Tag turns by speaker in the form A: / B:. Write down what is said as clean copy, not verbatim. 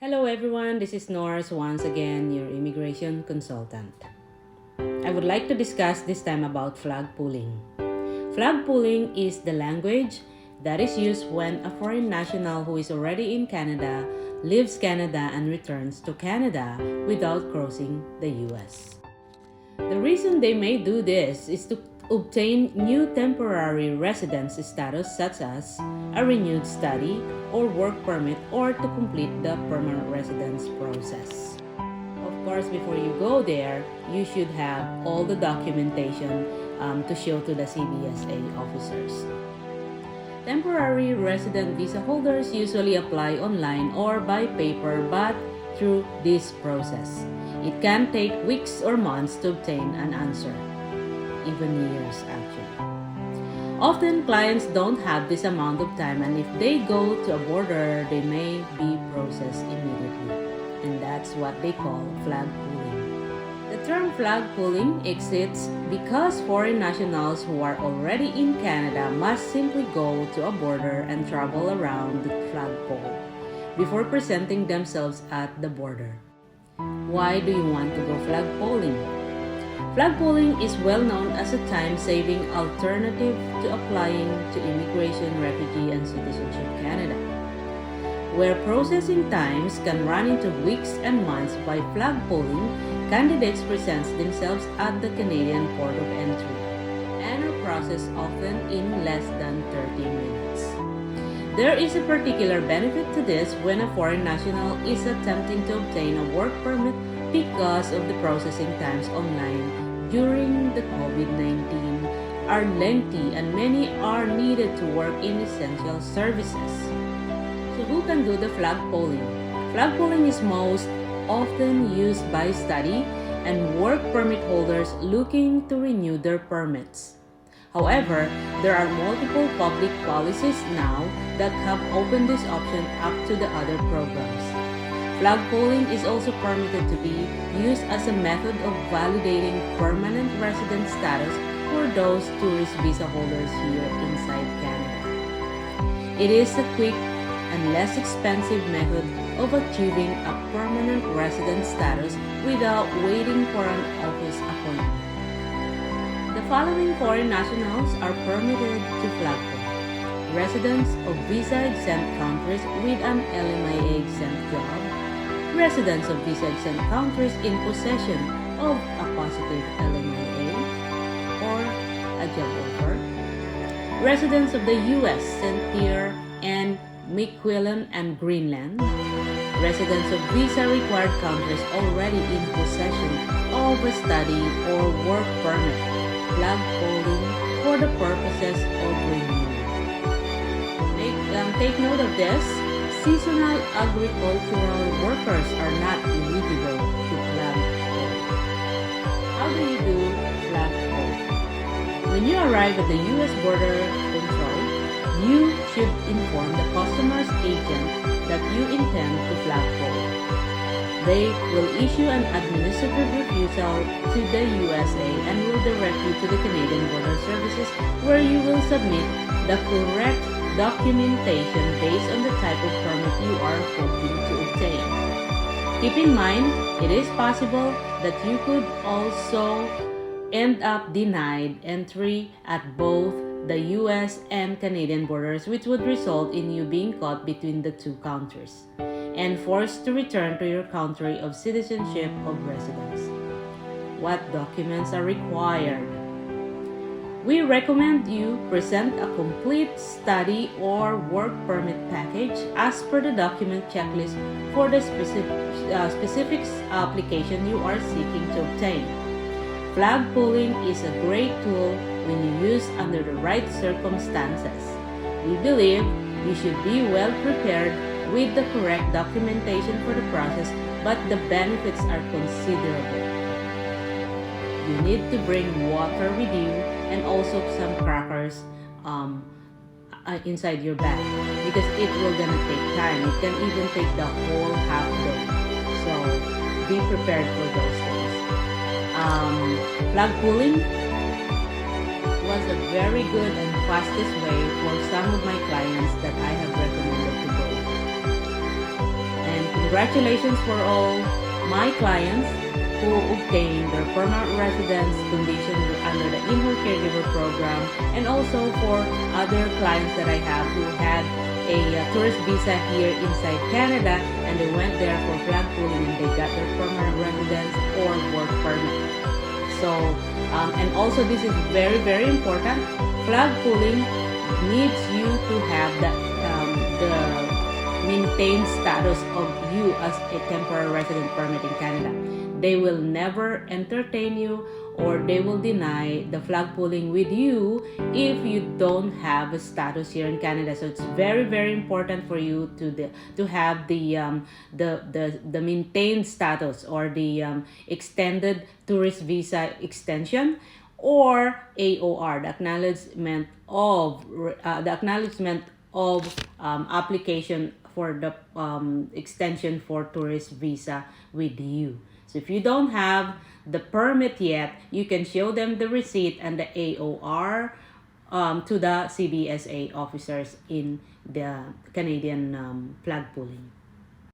A: Hello everyone, this is Norris once again, your immigration consultant. I would like to discuss this time about flagpoling. Flagpoling is the language that is used when a foreign national who is already in Canada leaves Canada and returns to Canada without crossing the US. The reason they may do this is to obtain new temporary residence status such as a renewed study or work permit or to complete the permanent residence process. Of course, before you go there, you should have all the documentation to show to the CBSA officers. Temporary resident visa holders usually apply online or by paper but through this process. It can take weeks or months to obtain an answer, even years actually. Often clients don't have this amount of time, and if they go to a border, they may be processed immediately. And that's what they call flag pooling. The term flag pooling exists because foreign nationals who are already in Canada must simply go to a border and travel around the flagpole before presenting themselves at the border. Why do you want to go flagpoling? Flagpoling is well known as a time-saving alternative to applying to Immigration, Refugee, and Citizenship Canada. Where processing times can run into weeks and months, by flagpoling, candidates present themselves at the Canadian port of entry and are processed often in less than 30 minutes. There is a particular benefit to this when a foreign national is attempting to obtain a work permit because of the processing times online during the COVID-19 are lengthy and many are needed to work in essential services. So who can do the flagpoling? Flagpoling is most often used by study and work permit holders looking to renew their permits. However, there are multiple public policies now that have opened this option up to the other programs. Flagpoling is also permitted to be used as a method of validating permanent resident status for those tourist visa holders here inside Canada. It is a quick and less expensive method of achieving a permanent resident status without waiting for an office appointment. The following foreign nationals are permitted to flagpole: residents of visa-exempt countries with an LMIA-exempt job, residents of visa-exempt countries in possession of a positive LMIA or a job offer, residents of the U.S., St. Pierre and Miquelon and Greenland, residents of visa-required countries already in possession of a study or work permit, flagpoling for the purposes of renewal. Take note of this. Seasonal agricultural workers are not eligible to flagpole. How do you do flagpole? When you arrive at the U.S. border control, you should inform the customs agent that you intend to flagpole. They will issue an administrative refusal to the USA and will direct you to the Canadian Border Services, where you will submit the correct documentation based on the type of permit you are hoping to obtain. Keep in mind, it is possible that you could also end up denied entry at both the US and Canadian borders, which would result in you being caught between the two countries and forced to return to your country of citizenship of residence. What documents are required? We recommend you present a complete study or work permit package as per the document checklist for the specific application you are seeking to obtain. Flagpoling is a great tool when you use under the right circumstances. We believe you should be well prepared with the correct documentation for the process, but the benefits are considerable. You need to bring water with you and also some crackers inside your bag, because it will gonna take time. It can even take the whole half day. So be prepared for those things. Flagpoling was a very good and fastest way for some of my clients that I have recommended to go. And congratulations for all my clients who obtained their permanent residence condition under the in-home caregiver program, and also for other clients that I have who had a tourist visa here inside Canada, and they went there for flagpoling and they got their permanent residence or work permit. So, and also this is very, very important. Flagpoling needs you to have the maintained status of you as a temporary resident permit in Canada. They will never entertain you or they will deny the flagpoling with you if you don't have a status here in Canada. So it's very, very important for you to have the maintained status or the extended tourist visa extension, or AOR, the acknowledgement of application for the extension for tourist visa with you. So if you don't have the permit yet, you can show them the receipt and the AOR to the CBSA officers in the Canadian flagpoling.